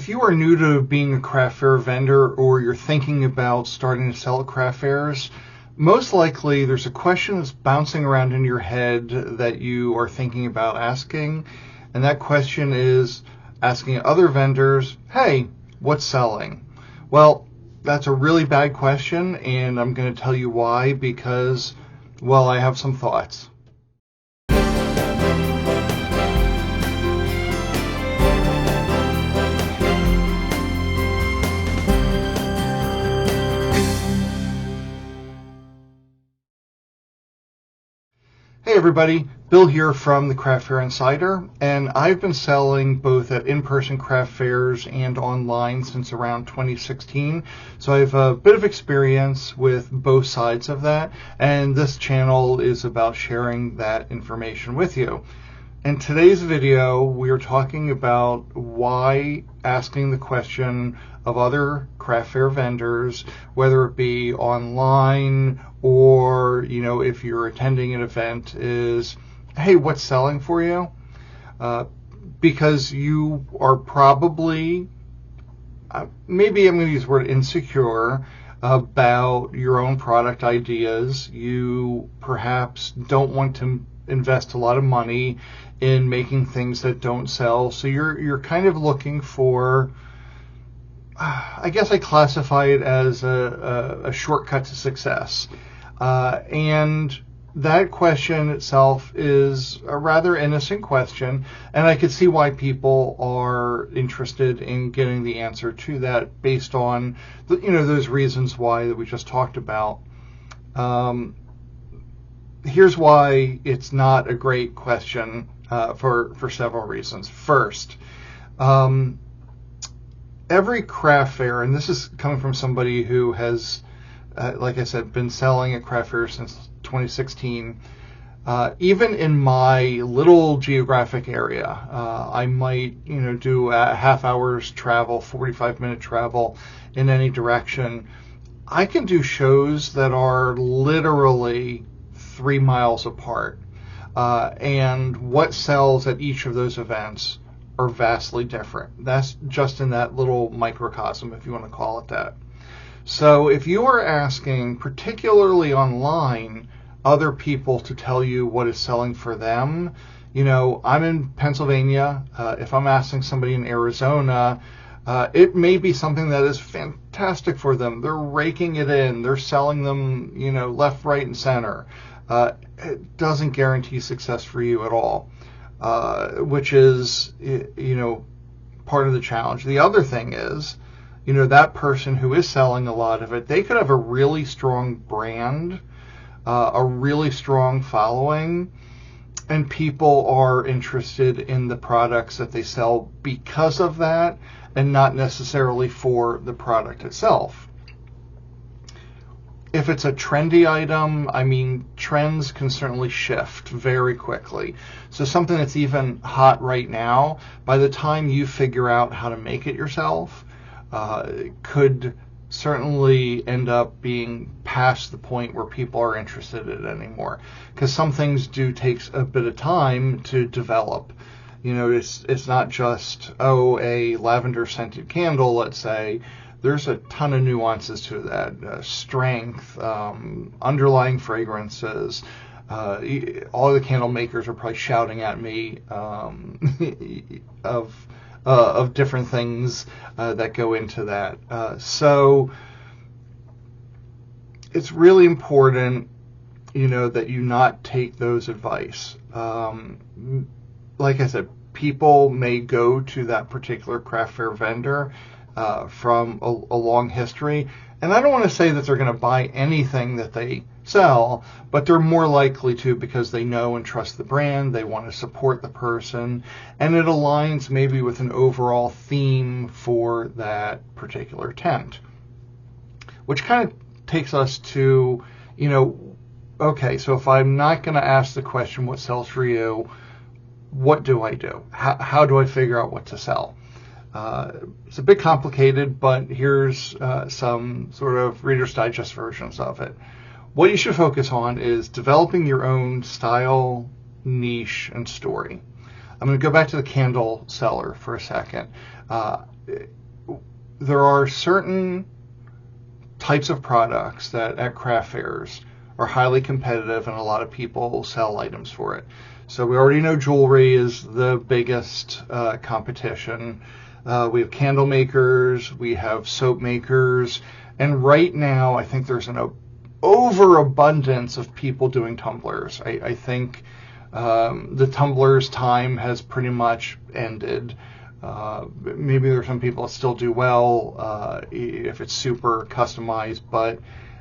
If you are new to being a craft fair vendor, or you're thinking about starting to sell at craft fairs, most likely there's a question that's bouncing around in your head that you are thinking about asking, and that question is asking other vendors, hey, what's selling? Well, that's a really bad question, and I'm going to tell you why, because, well, I have some thoughts. Hey everybody, Bill here from the Craft Fair Insider, and I've been selling both at in-person craft fairs and online since around 2016, so I have a bit of experience with both sides of that, and this channel is about sharing that information with you. In today's video, we are talking about why asking the question of other craft fair vendors, whether it be online or, if you're attending an event, is, hey, what's selling for you? Because you are probably, maybe I'm going to use the word insecure about your own product ideas. You perhaps don't want to invest a lot of money in making things that don't sell, so you're kind of looking for, I guess I classify it as a shortcut to success. And that question itself is a rather innocent question, and I could see why people are interested in getting the answer to that based on those reasons why that we just talked about. Here's why it's not a great question for several reasons. First, every craft fair, and this is coming from somebody who has, like I said, been selling at craft fairs since 2016, even in my little geographic area, I might do a half hour's travel, 45-minute travel in any direction. I can do shows that are literally 3 miles apart, and what sells at each of those events are vastly different. That's just in that little microcosm, if you want to call it that. So if you are asking, particularly online, other people to tell you what is selling for them, I'm in Pennsylvania. If I'm asking somebody in Arizona, it may be something that is fantastic for them. They're raking it in. They're selling them, left, right, and center. It doesn't guarantee success for you at all, which is, part of the challenge. The other thing is, that person who is selling a lot of it, they could have a really strong brand, a really strong following, and people are interested in the products that they sell because of that, and not necessarily for the product itself. If it's a trendy item, trends can certainly shift very quickly. So something that's even hot right now, by the time you figure out how to make it yourself, could certainly end up being past the point where people are interested in it anymore. Because some things do take a bit of time to develop. It's not just, a lavender scented candle, let's say. There's a ton of nuances to that, strength, underlying fragrances. All the candle makers are probably shouting at me of different things that go into that. So it's really important, that you not take those advice. Like I said, people may go to that particular craft fair vendor from a long history. And I don't want to say that they're going to buy anything that they sell, but they're more likely to because they know and trust the brand, they want to support the person, and it aligns maybe with an overall theme for that particular tent. Which kind of takes us to, okay, so if I'm not going to ask the question, what sells for you, what do I do? How do I figure out what to sell? It's a bit complicated, but here's some sort of Reader's Digest versions of it. What you should focus on is developing your own style, niche, and story. I'm going to go back to the candle seller for a second. there are certain types of products that at craft fairs are highly competitive, and a lot of people sell items for it. So we already know jewelry is the biggest competition. We have candle makers, we have soap makers, and right now I think there's an overabundance of people doing tumblers. I think the tumblers time has pretty much ended. Maybe there are some people that still do well if it's super customized, but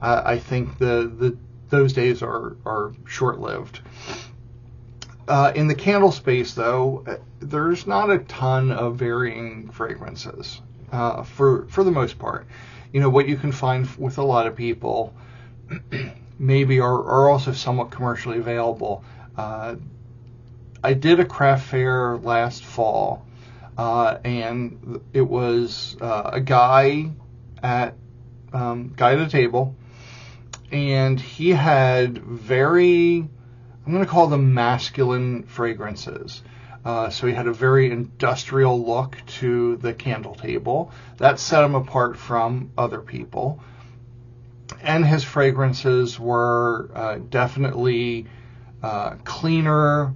I think those days are short-lived. In the candle space, though, there's not a ton of varying fragrances for the most part. What you can find with a lot of people maybe are also somewhat commercially available. I did a craft fair last fall, and it was a guy at a table, and he had I'm going to call them masculine fragrances. So he had a very industrial look to the candle table. That set him apart from other people. And his fragrances were definitely cleaner,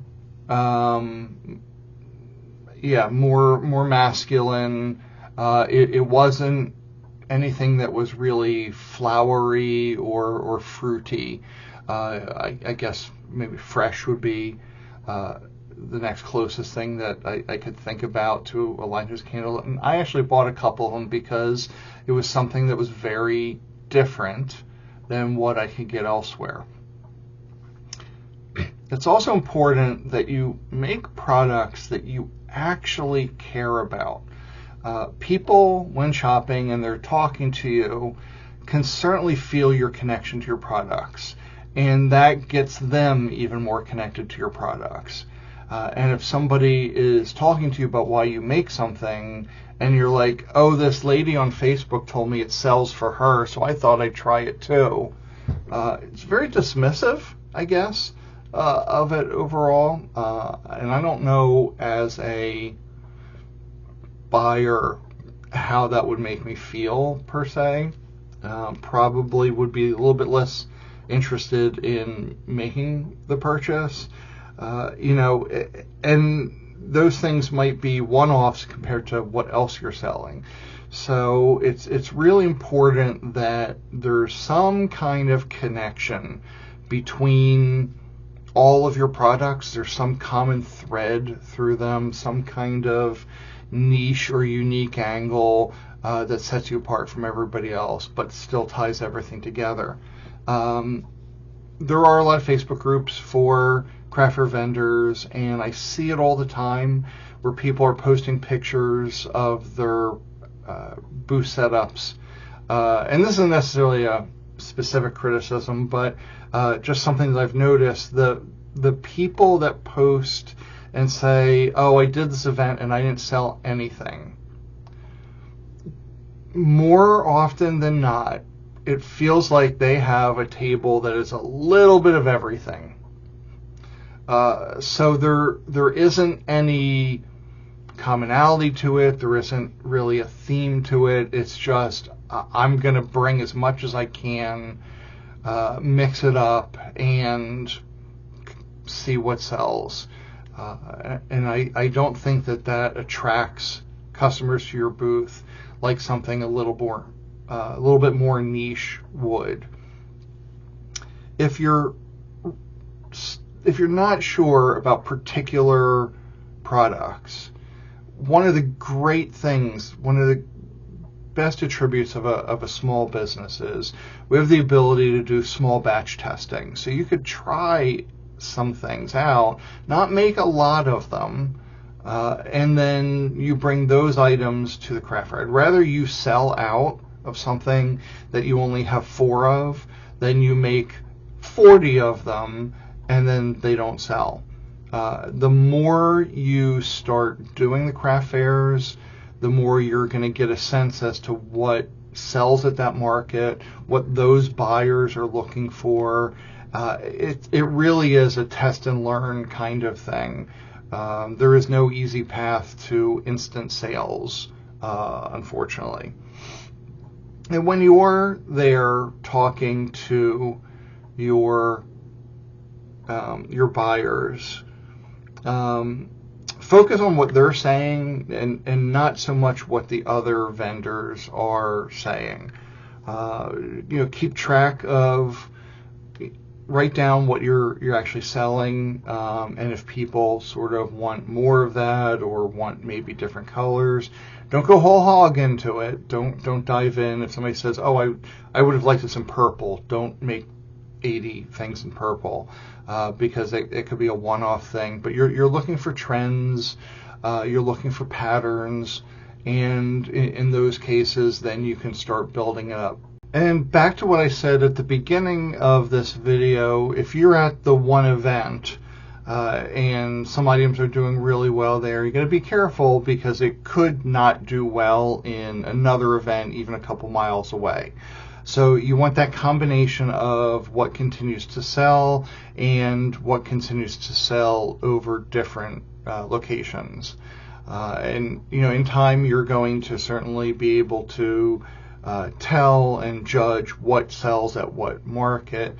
more masculine. It wasn't anything that was really flowery or fruity. I guess maybe fresh would be the next closest thing that I could think about to a Lighthouse candle. And I actually bought a couple of them because it was something that was very different than what I could get elsewhere. It's also important that you make products that you actually care about. People, when shopping and they're talking to you, can certainly feel your connection to your products, and that gets them even more connected to your products. And if somebody is talking to you about why you make something, and you're like, oh, this lady on Facebook told me it sells for her, so I thought I'd try it too. It's very dismissive, I guess, of it overall. And I don't know as a buyer how that would make me feel per se. Probably would be a little bit less interested in making the purchase. And those things might be one-offs compared to what else you're selling. So it's really important that there's some kind of connection between all of your products. There's some common thread through them, some kind of niche or unique angle that sets you apart from everybody else, but still ties everything together. There are a lot of Facebook groups for craft fair vendors, and I see it all the time where people are posting pictures of their booth setups. And this isn't necessarily a specific criticism, but just something that I've noticed. The people that post and say, oh, I did this event and I didn't sell anything, more often than not, it feels like they have a table that is a little bit of everything. So there isn't any commonality to it. There isn't really a theme to it. It's just I'm going to bring as much as I can, mix it up, and see what sells. And I don't think that attracts customers to your booth like something a little bit more niche would. If you're not sure about particular products, one of the best attributes of a small business is we have the ability to do small batch testing. So you could try some things out, not make a lot of them, and then you bring those items to the craft fair. I'd rather you sell out of something that you only have 4 of than you make 40 of them and then they don't sell. The more you start doing the craft fairs, the more you're going to get a sense as to what sells at that market, what those buyers are looking for. It really is a test and learn kind of thing. There is no easy path to instant sales unfortunately. And when you're there talking to your buyers, focus on what they're saying and not so much what the other vendors are saying. Keep track of, write down what you're actually selling, and if people sort of want more of that or want maybe different colors, don't go whole hog into it. Don't dive in. If somebody says, oh, I would have liked this in purple, don't make 80 things in purple, because it could be a one-off thing. But you're looking for trends, you're looking for patterns, and in those cases, then you can start building it up. And back to what I said at the beginning of this video, if you're at the one event and some items are doing really well there, you got to be careful, because it could not do well in another event even a couple miles away. So you want that combination of what continues to sell and what continues to sell over different locations. And in time, you're going to certainly be able to tell and judge what sells at what market.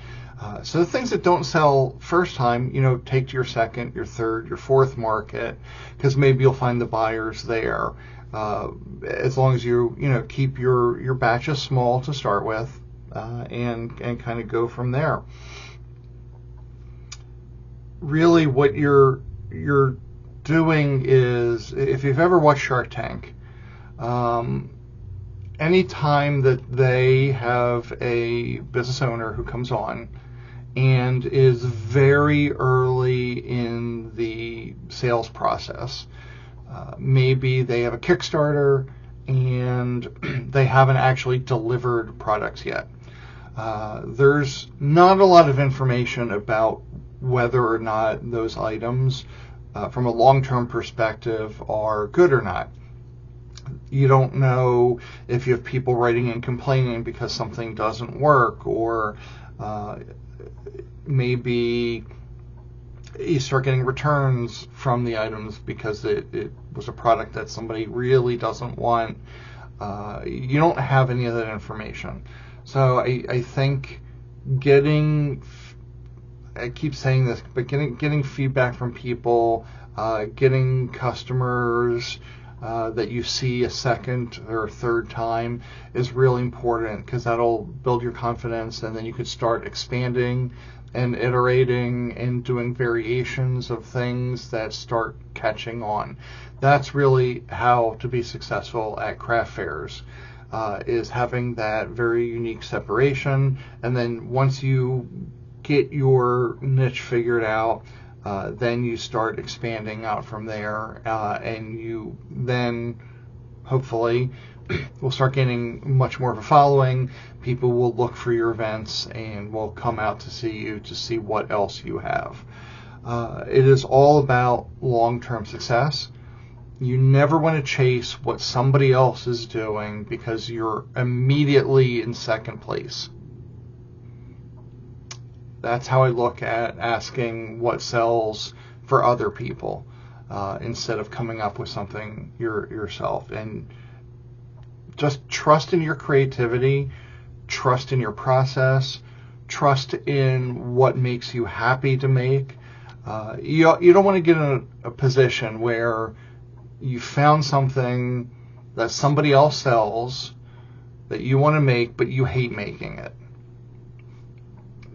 So the things that don't sell first time, take to your second, your third, your fourth market, because maybe you'll find the buyers there. As long as you keep your batches small to start with, and kind of go from there. Really, what you're doing is, if you've ever watched Shark Tank, any time that they have a business owner who comes on and is very early in the sales process, maybe they have a Kickstarter and they haven't actually delivered products yet. There's not a lot of information about whether or not those items, from a long-term perspective, are good or not. You don't know if you have people writing in complaining because something doesn't work, or maybe you start getting returns from the items because it was a product that somebody really doesn't want. You don't have any of that information. So I think I keep saying this, but getting feedback from people, getting customers that you see a second or third time is really important, because that'll build your confidence, and then you could start expanding and iterating and doing variations of things that start catching on. That's really how to be successful at craft fairs, is having that very unique separation. And then once you get your niche figured out, then you start expanding out from there, and you then hopefully will start gaining much more of a following. People will look for your events and will come out to see you to see what else you have. It is all about long-term success. You never want to chase what somebody else is doing because you're immediately in second place. That's how I look at asking what sells for other people, instead of coming up with something yourself. And just trust in your creativity, trust in your process, trust in what makes you happy to make. You don't want to get in a position where you found something that somebody else sells that you want to make, but you hate making it.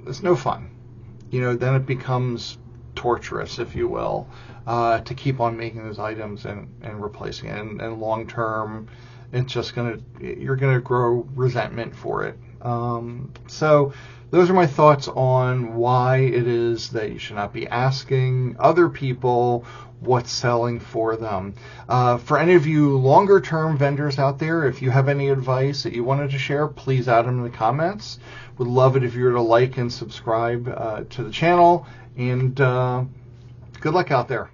It's no fun. Then it becomes torturous, if you will, to keep on making those items and replacing it. And long term, it's just you're gonna grow resentment for it. So those are my thoughts on why it is that you should not be asking other people what's selling for them. For any of you longer term vendors out there, if you have any advice that you wanted to share, please add them in the comments. Would love it if you were to like and subscribe to the channel, and good luck out there.